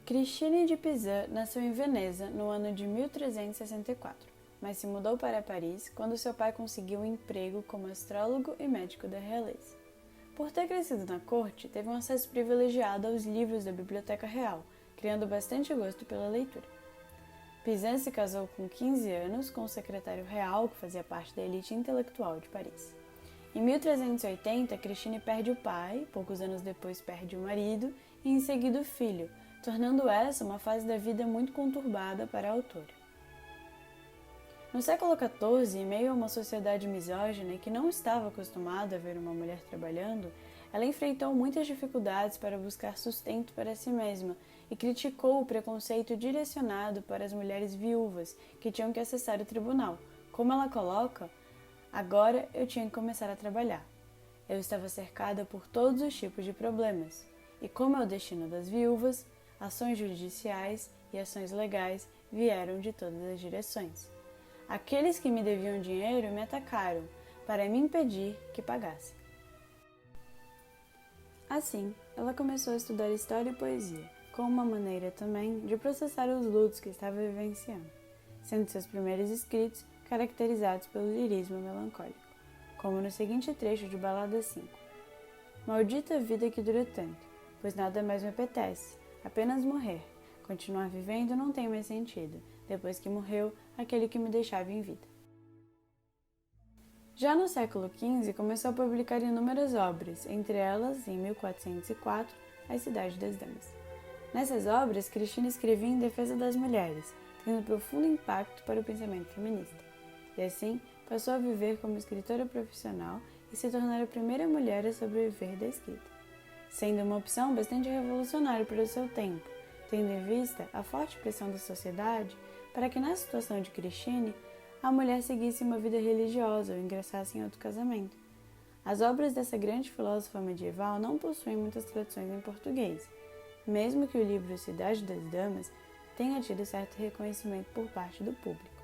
Christine de Pizan nasceu em Veneza no ano de 1364, mas se mudou para Paris quando seu pai conseguiu um emprego como astrólogo e médico da realeza. Por ter crescido na corte, teve um acesso privilegiado aos livros da Biblioteca Real, criando bastante gosto pela leitura. Pizan se casou com 15 anos com o secretário real, que fazia parte da elite intelectual de Paris. Em 1380, Christine perde o pai, poucos anos depois perde o marido e em seguida o filho, tornando essa uma fase da vida muito conturbada para a autora. No século XIV, em meio a uma sociedade misógina que não estava acostumada a ver uma mulher trabalhando, ela enfrentou muitas dificuldades para buscar sustento para si mesma e criticou o preconceito direcionado para as mulheres viúvas que tinham que acessar o tribunal. Como ela coloca, agora eu tinha que começar a trabalhar. Eu estava cercada por todos os tipos de problemas. E como é o destino das viúvas, ações judiciais e ações legais vieram de todas as direções. Aqueles que me deviam dinheiro me atacaram para me impedir que pagasse. Assim, ela começou a estudar história e poesia, como uma maneira também de processar os lutos que estava vivenciando, sendo seus primeiros escritos caracterizados pelo lirismo melancólico, como no seguinte trecho de Balada 5. Maldita vida que dura tanto, pois nada mais me apetece, apenas morrer. Continuar vivendo não tem mais sentido, depois que morreu aquele que me deixava em vida. Já no século XV, começou a publicar inúmeras obras, entre elas, em 1404, A Cidade das Damas. Nessas obras, Christine escrevia em defesa das mulheres, tendo profundo impacto para o pensamento feminista. E assim, passou a viver como escritora profissional e se tornar a primeira mulher a sobreviver da escrita, sendo uma opção bastante revolucionária para o seu tempo, tendo em vista a forte pressão da sociedade para que, na situação de Christine, a mulher seguisse uma vida religiosa ou ingressasse em outro casamento. As obras dessa grande filósofa medieval não possuem muitas traduções em português, mesmo que o livro Cidade das Damas tenha tido certo reconhecimento por parte do público.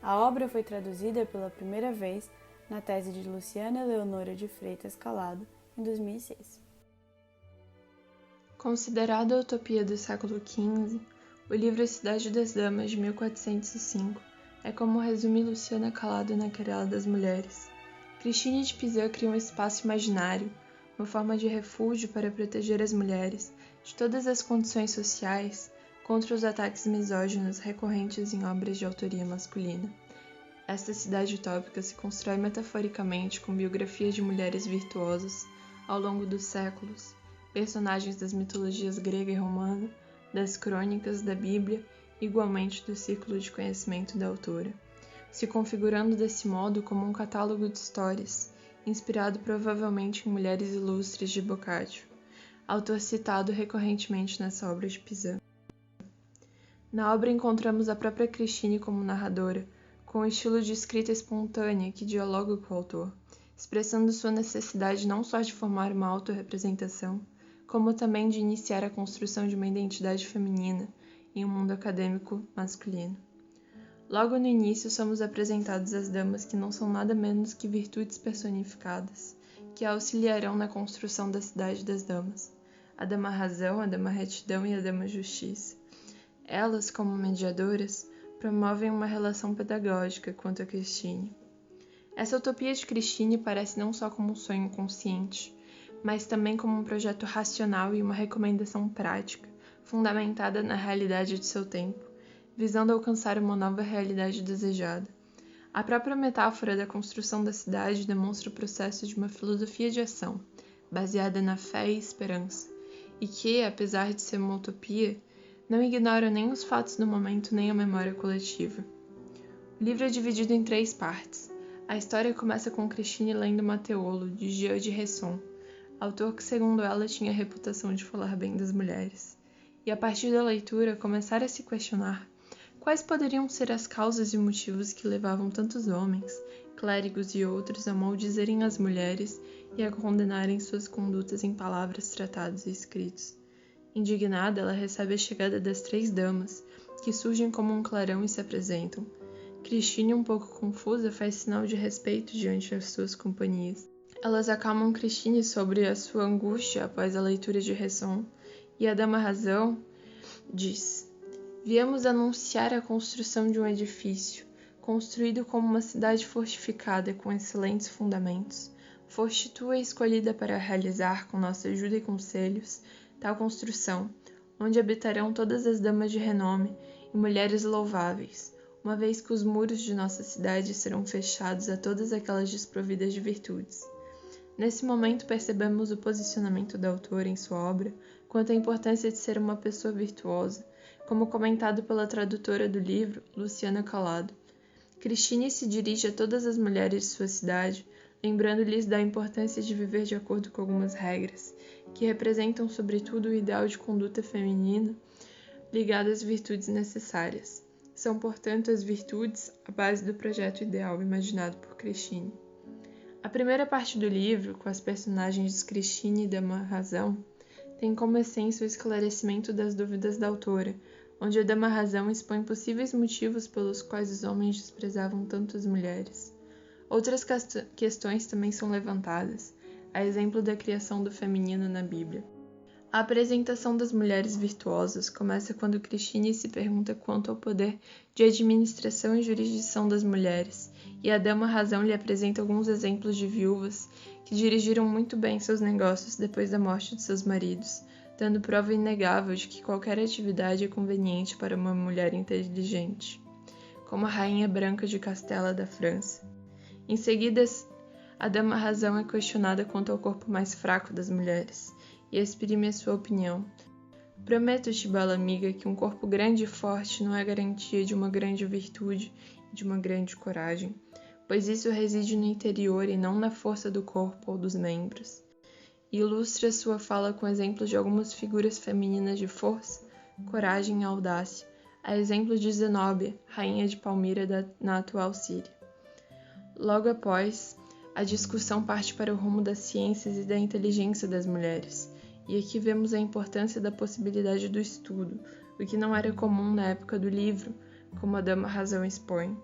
A obra foi traduzida pela primeira vez na tese de Luciana Leonora de Freitas Calado, em 2006. Considerado a utopia do século XV, o livro Cidade das Damas, de 1405, é como resume Luciana Calado na Querela das Mulheres. Christine de Pizan cria um espaço imaginário, uma forma de refúgio para proteger as mulheres de todas as condições sociais contra os ataques misóginos recorrentes em obras de autoria masculina. Esta cidade utópica se constrói metaforicamente com biografias de mulheres virtuosas ao longo dos séculos, personagens das mitologias grega e romana, das crônicas, da Bíblia, igualmente do círculo de conhecimento da autora, se configurando desse modo como um catálogo de histórias, inspirado provavelmente em Mulheres Ilustres de Boccaccio, autor citado recorrentemente nessa obra de Pizan. Na obra encontramos a própria Christine como narradora, com um estilo de escrita espontânea que dialoga com o autor, expressando sua necessidade não só de formar uma autorrepresentação, como também de iniciar a construção de uma identidade feminina em um mundo acadêmico masculino. Logo no início somos apresentados as damas que não são nada menos que virtudes personificadas, que auxiliarão na construção da Cidade das Damas, a Dama Razão, a Dama Retidão e a Dama Justiça. Elas, como mediadoras, promovem uma relação pedagógica quanto a Christine. Essa utopia de Christine parece não só como um sonho consciente, mas também como um projeto racional e uma recomendação prática, fundamentada na realidade de seu tempo, visando alcançar uma nova realidade desejada. A própria metáfora da construção da cidade demonstra o processo de uma filosofia de ação, baseada na fé e esperança, e que, apesar de ser uma utopia, não ignora nem os fatos do momento nem a memória coletiva. O livro é dividido em 3 partes. A história começa com Christine lendo Mateolo, de Jean de Resson, autor que, segundo ela, tinha a reputação de falar bem das mulheres, e a partir da leitura começar a se questionar quais poderiam ser as causas e motivos que levavam tantos homens, clérigos e outros a maldizerem as mulheres e a condenarem suas condutas em palavras, tratados e escritos. Indignada, ela recebe a chegada das 3 damas, que surgem como um clarão e se apresentam. Christine, um pouco confusa, faz sinal de respeito diante das suas companhias. Elas acalmam Christine sobre a sua angústia após a leitura de Resson, e a Dama Razão diz: viemos anunciar a construção de um edifício, construído como uma cidade fortificada com excelentes fundamentos. Foste tu a escolhida para realizar, com nossa ajuda e conselhos, tal construção, onde habitarão todas as damas de renome e mulheres louváveis, uma vez que os muros de nossa cidade serão fechados a todas aquelas desprovidas de virtudes. Nesse momento percebemos o posicionamento da autora em sua obra quanto à importância de ser uma pessoa virtuosa, como comentado pela tradutora do livro, Luciana Calado. Christine se dirige a todas as mulheres de sua cidade, lembrando-lhes da importância de viver de acordo com algumas regras, que representam sobretudo o ideal de conduta feminina ligado às virtudes necessárias. São, portanto, as virtudes a base do projeto ideal imaginado por Christine. A primeira parte do livro, com as personagens Christine e Dama Razão, tem como essência o esclarecimento das dúvidas da autora, onde a Dama Razão expõe possíveis motivos pelos quais os homens desprezavam tanto as mulheres. Outras questões também são levantadas, a exemplo da criação do feminino na Bíblia. A apresentação das mulheres virtuosas começa quando Christine se pergunta quanto ao poder de administração e jurisdição das mulheres, e a Dama Razão lhe apresenta alguns exemplos de viúvas que dirigiram muito bem seus negócios depois da morte de seus maridos, dando prova inegável de que qualquer atividade é conveniente para uma mulher inteligente, como a Rainha Branca de Castela da França. Em seguida, a Dama Razão é questionada quanto ao corpo mais fraco das mulheres, e exprime a sua opinião. Prometo-te, bela amiga, que um corpo grande e forte não é garantia de uma grande virtude e de uma grande coragem, pois isso reside no interior e não na força do corpo ou dos membros. E ilustra sua fala com exemplos de algumas figuras femininas de força, coragem e audácia, a exemplo de Zenóbia, rainha de Palmira na atual Síria. Logo após, a discussão parte para o rumo das ciências e da inteligência das mulheres, e aqui vemos a importância da possibilidade do estudo, o que não era comum na época do livro, como a Dama Razão expõe.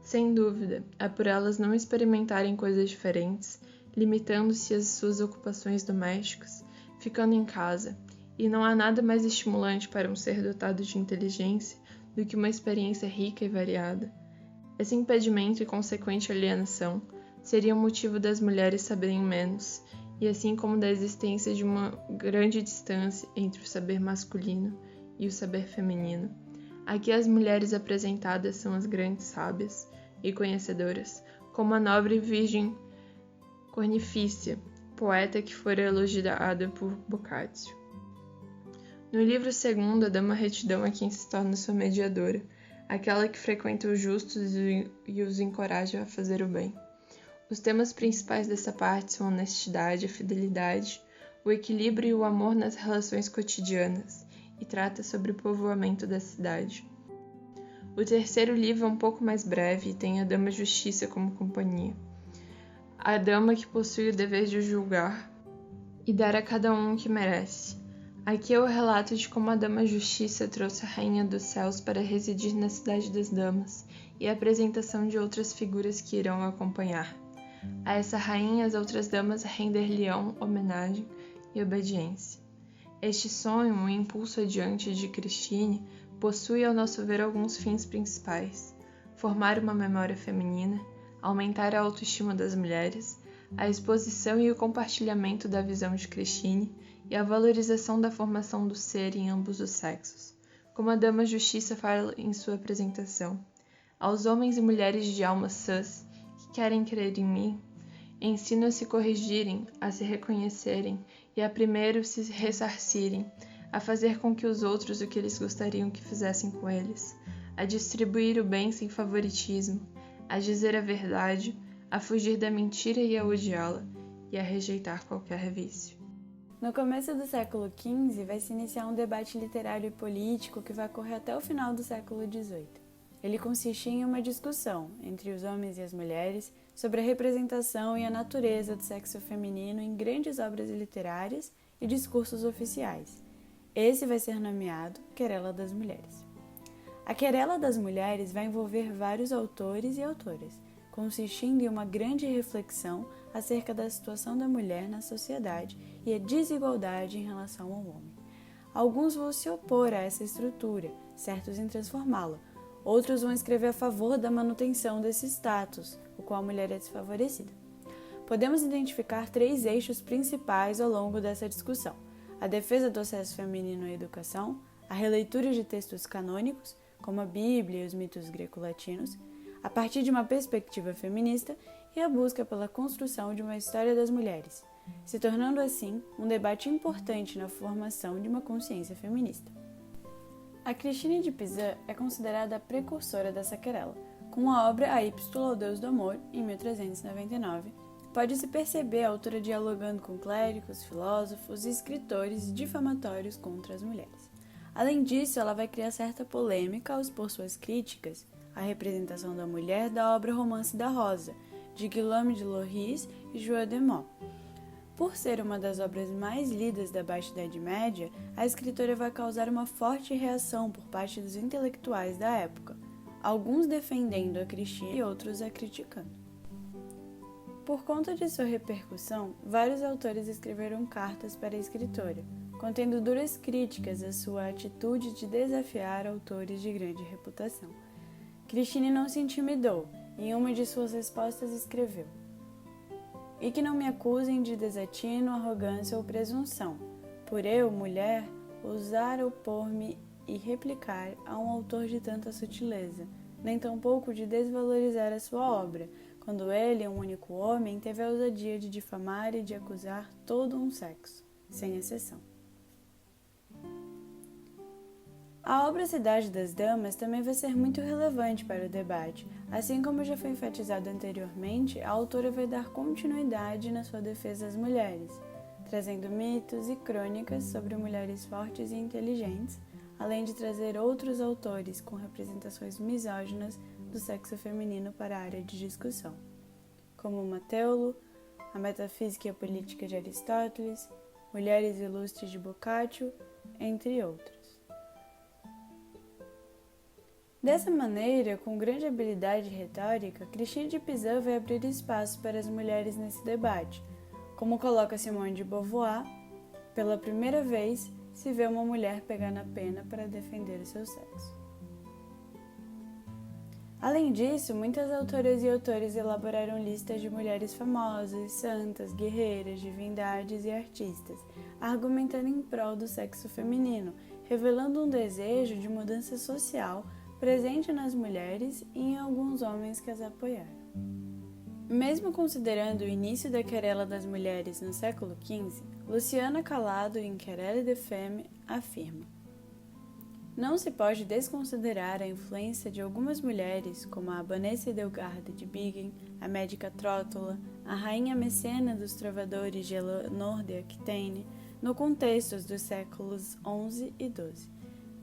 Sem dúvida, é por elas não experimentarem coisas diferentes, limitando-se às suas ocupações domésticas, ficando em casa, e não há nada mais estimulante para um ser dotado de inteligência do que uma experiência rica e variada. Esse impedimento e consequente alienação seria o motivo das mulheres saberem menos, e assim como da existência de uma grande distância entre o saber masculino e o saber feminino. Aqui as mulheres apresentadas são as grandes sábias e conhecedoras, como a nobre Virgem Cornifícia, poeta que fora elogiada por Boccaccio. No livro segundo, a Dama Retidão é quem se torna sua mediadora, aquela que frequenta os justos e os encoraja a fazer o bem. Os temas principais dessa parte são a honestidade, a fidelidade, o equilíbrio e o amor nas relações cotidianas, e trata sobre o povoamento da cidade. O terceiro livro é um pouco mais breve e tem a Dama Justiça como companhia. A dama que possui o dever de julgar e dar a cada um o que merece. Aqui é o relato de como a Dama Justiça trouxe a Rainha dos Céus para residir na Cidade das Damas e a apresentação de outras figuras que irão a acompanhar. A essa rainha as outras damas render-lhe-ão homenagem e obediência. Este sonho, o impulso adiante de Christine, possui ao nosso ver alguns fins principais: formar uma memória feminina, aumentar a autoestima das mulheres, a exposição e o compartilhamento da visão de Christine e a valorização da formação do ser em ambos os sexos, como a Dama Justiça fala em sua apresentação. Aos homens e mulheres de almas sãs que querem crer em mim, ensino a se corrigirem, a se reconhecerem e a primeiro se ressarcirem, a fazer com que os outros o que eles gostariam que fizessem com eles, a distribuir o bem sem favoritismo, a dizer a verdade, a fugir da mentira e a odiá-la, e a rejeitar qualquer vício. No começo do século XV, vai se iniciar um debate literário e político que vai correr até o final do século XVIII. Ele consistia em uma discussão entre os homens e as mulheres sobre a representação e a natureza do sexo feminino em grandes obras literárias e discursos oficiais. Esse vai ser nomeado Querela das Mulheres. A Querela das Mulheres vai envolver vários autores e autoras, consistindo em uma grande reflexão acerca da situação da mulher na sociedade e a desigualdade em relação ao homem. alguns vão se opor a essa estrutura, certos em transformá-la. Outros vão escrever a favor da manutenção desse status, o qual a mulher é desfavorecida. Podemos identificar 3 eixos principais ao longo dessa discussão: a defesa do acesso feminino à educação, a releitura de textos canônicos, como a Bíblia e os mitos greco-latinos, a partir de uma perspectiva feminista, e a busca pela construção de uma história das mulheres, se tornando assim um debate importante na formação de uma consciência feminista. A Cristina de Pizan é considerada a precursora dessa querela. Com a obra A Epístola ao Deus do Amor, em 1399, pode-se perceber a autora dialogando com clérigos, filósofos e escritores difamatórios contra as mulheres. Além disso, ela vai criar certa polêmica ao expor suas críticas à representação da mulher da obra Romance da Rosa, de Guillaume de Lorris e Joan de Meaux. Por ser uma das obras mais lidas da Baixa Idade Média, a escritora vai causar uma forte reação por parte dos intelectuais da época, alguns defendendo a Cristina e outros a criticando. Por conta de sua repercussão, vários autores escreveram cartas para a escritora, contendo duras críticas à sua atitude de desafiar autores de grande reputação. Cristina não se intimidou, e em uma de suas respostas escreveu: "E que não me acusem de desatino, arrogância ou presunção, por eu, mulher, ousar opor-me e replicar a um autor de tanta sutileza, nem tampouco de desvalorizar a sua obra, quando ele, um único homem, teve a ousadia de difamar e de acusar todo um sexo, sem exceção." A obra Cidade das Damas também vai ser muito relevante para o debate. Assim como já foi enfatizado anteriormente, a autora vai dar continuidade na sua defesa às mulheres, trazendo mitos e crônicas sobre mulheres fortes e inteligentes, além de trazer outros autores com representações misóginas do sexo feminino para a área de discussão, como Matteulo, A Metafísica e a Política de Aristóteles, Mulheres Ilustres de Boccaccio, entre outros. Dessa maneira, com grande habilidade retórica, Cristina de Pizan vai abrir espaço para as mulheres nesse debate. Como coloca Simone de Beauvoir, pela primeira vez se vê uma mulher pegar na pena para defender o seu sexo. Além disso, muitas autoras e autores elaboraram listas de mulheres famosas, santas, guerreiras, divindades e artistas, argumentando em prol do sexo feminino, revelando um desejo de mudança social presente nas mulheres e em alguns homens que as apoiaram. Mesmo considerando o início da querela das mulheres no século XV, Luciana Calado, em Querelle des Femmes, afirma: "Não se pode desconsiderar a influência de algumas mulheres, como a Abanessa Edelgarda de Bingen, a médica Trótula, a rainha mecena dos trovadores de Eleanor de Aquitaine, no contexto dos séculos XI e XII.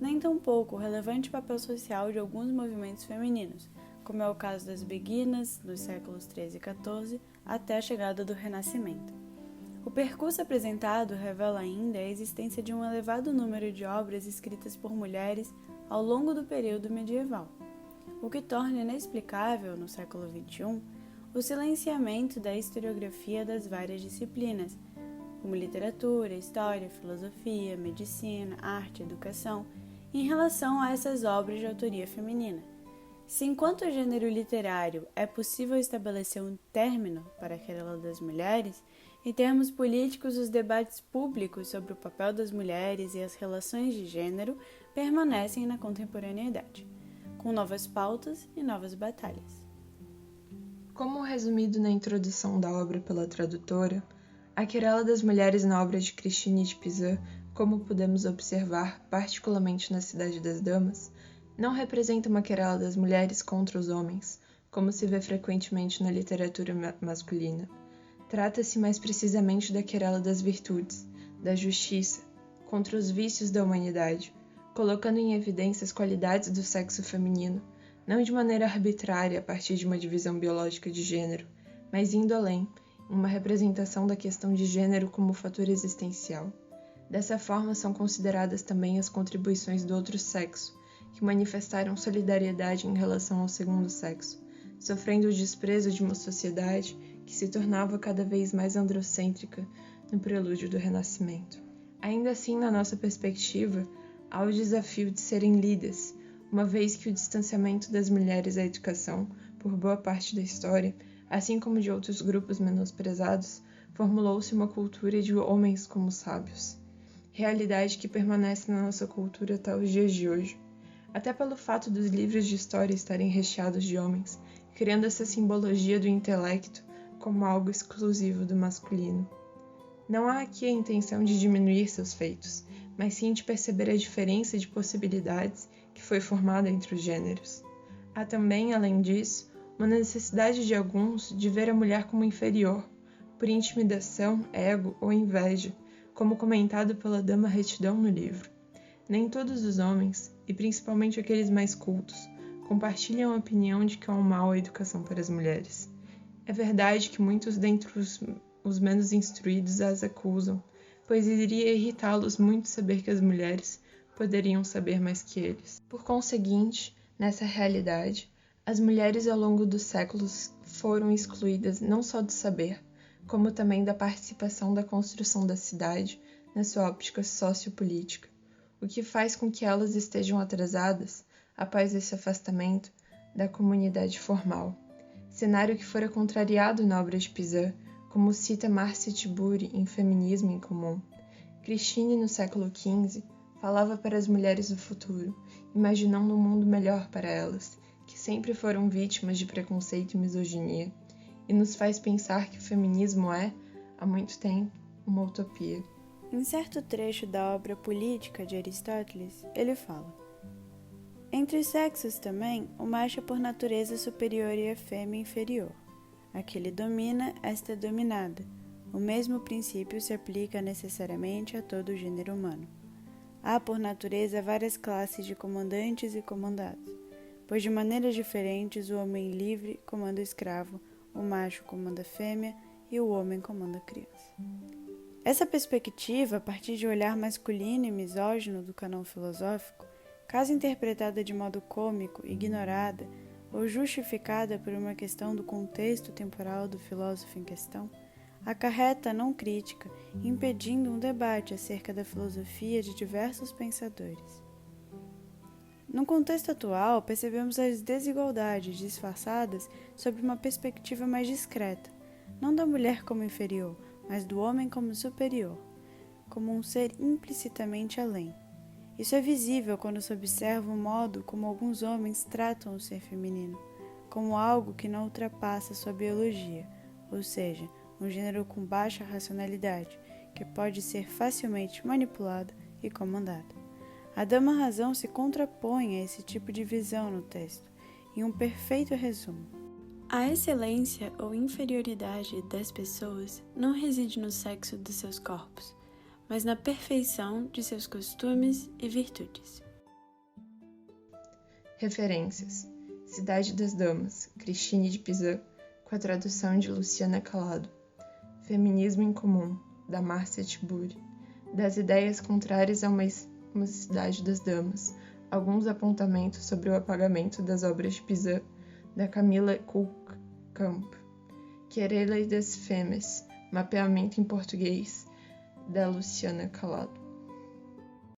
Nem tampouco o relevante papel social de alguns movimentos femininos, como é o caso das beguinas, dos séculos XIII e XIV, até a chegada do Renascimento. O percurso apresentado revela ainda a existência de um elevado número de obras escritas por mulheres ao longo do período medieval, o que torna inexplicável, no século XXI, o silenciamento da historiografia das várias disciplinas, como literatura, história, filosofia, medicina, arte, educação, em relação a essas obras de autoria feminina. Se enquanto gênero literário é possível estabelecer um término para a querela das mulheres, em termos políticos os debates públicos sobre o papel das mulheres e as relações de gênero permanecem na contemporaneidade, com novas pautas e novas batalhas. Como resumido na introdução da obra pela tradutora, a querela das mulheres na obra de Cristina de Pizan, como podemos observar, particularmente na Cidade das Damas, não representa uma querela das mulheres contra os homens, como se vê frequentemente na literatura masculina. Trata-se mais precisamente da querela das virtudes, da justiça, contra os vícios da humanidade, colocando em evidência as qualidades do sexo feminino, não de maneira arbitrária a partir de uma divisão biológica de gênero, mas indo além, em uma representação da questão de gênero como fator existencial. Dessa forma, são consideradas também as contribuições do outro sexo, que manifestaram solidariedade em relação ao segundo sexo, sofrendo o desprezo de uma sociedade que se tornava cada vez mais androcêntrica no prelúdio do Renascimento. Ainda assim, na nossa perspectiva, há o desafio de serem lidas, uma vez que o distanciamento das mulheres da educação, por boa parte da história, assim como de outros grupos menosprezados, formulou-se uma cultura de homens como sábios. Realidade que permanece na nossa cultura até os dias de hoje. Até pelo fato dos livros de história estarem recheados de homens, criando essa simbologia do intelecto como algo exclusivo do masculino. Não há aqui a intenção de diminuir seus feitos, mas sim de perceber a diferença de possibilidades que foi formada entre os gêneros. Há também, além disso, uma necessidade de alguns de ver a mulher como inferior, por intimidação, ego ou inveja, como comentado pela Dama Retidão no livro. Nem todos os homens, e principalmente aqueles mais cultos, compartilham a opinião de que é um mal a educação para as mulheres. É verdade que muitos dentre os menos instruídos as acusam, pois iria irritá-los muito saber que as mulheres poderiam saber mais que eles. Por conseguinte, nessa realidade, as mulheres ao longo dos séculos foram excluídas não só do saber, como também da participação da construção da cidade na sua óptica sociopolítica, o que faz com que elas estejam atrasadas, após esse afastamento, da comunidade formal, cenário que fora contrariado na obra de Pizan, como cita Marcia Tiburi em Feminismo em Comum. Christine, no século XV, falava para as mulheres do futuro, imaginando um mundo melhor para elas, que sempre foram vítimas de preconceito e misoginia, e nos faz pensar que o feminismo é, há muito tempo, uma utopia. Em certo trecho da obra Política de Aristóteles, ele fala: entre os sexos também, o macho é por natureza superior e a fêmea inferior. A que ele domina, esta é dominada. O mesmo princípio se aplica necessariamente a todo o gênero humano. Há por natureza várias classes de comandantes e comandados, pois de maneiras diferentes o homem livre comanda o escravo, o macho comanda a fêmea e o homem comanda a criança. Essa perspectiva, a partir de um olhar masculino e misógino do canão filosófico, caso interpretada de modo cômico, ignorada ou justificada por uma questão do contexto temporal do filósofo em questão, acarreta a não crítica, impedindo um debate acerca da filosofia de diversos pensadores. No contexto atual, percebemos as desigualdades disfarçadas sob uma perspectiva mais discreta, não da mulher como inferior, mas do homem como superior, como um ser implicitamente além. Isso é visível quando se observa o modo como alguns homens tratam o ser feminino, como algo que não ultrapassa sua biologia, ou seja, um gênero com baixa racionalidade, que pode ser facilmente manipulado e comandado. A Dama Razão se contrapõe a esse tipo de visão no texto, em um perfeito resumo. A excelência ou inferioridade das pessoas não reside no sexo de seus corpos, mas na perfeição de seus costumes e virtudes. Referências: Cidade das Damas, Christine de Pizan, com a tradução de Luciana Calado. Feminismo em Comum, da Marcia Tiburi. Das ideias contrárias a uma Cidade das Damas, alguns apontamentos sobre o apagamento das obras de Pizan, da Camila Kuhlkamp. Querela das Fêmeas, mapeamento em português, da Luciana Calado.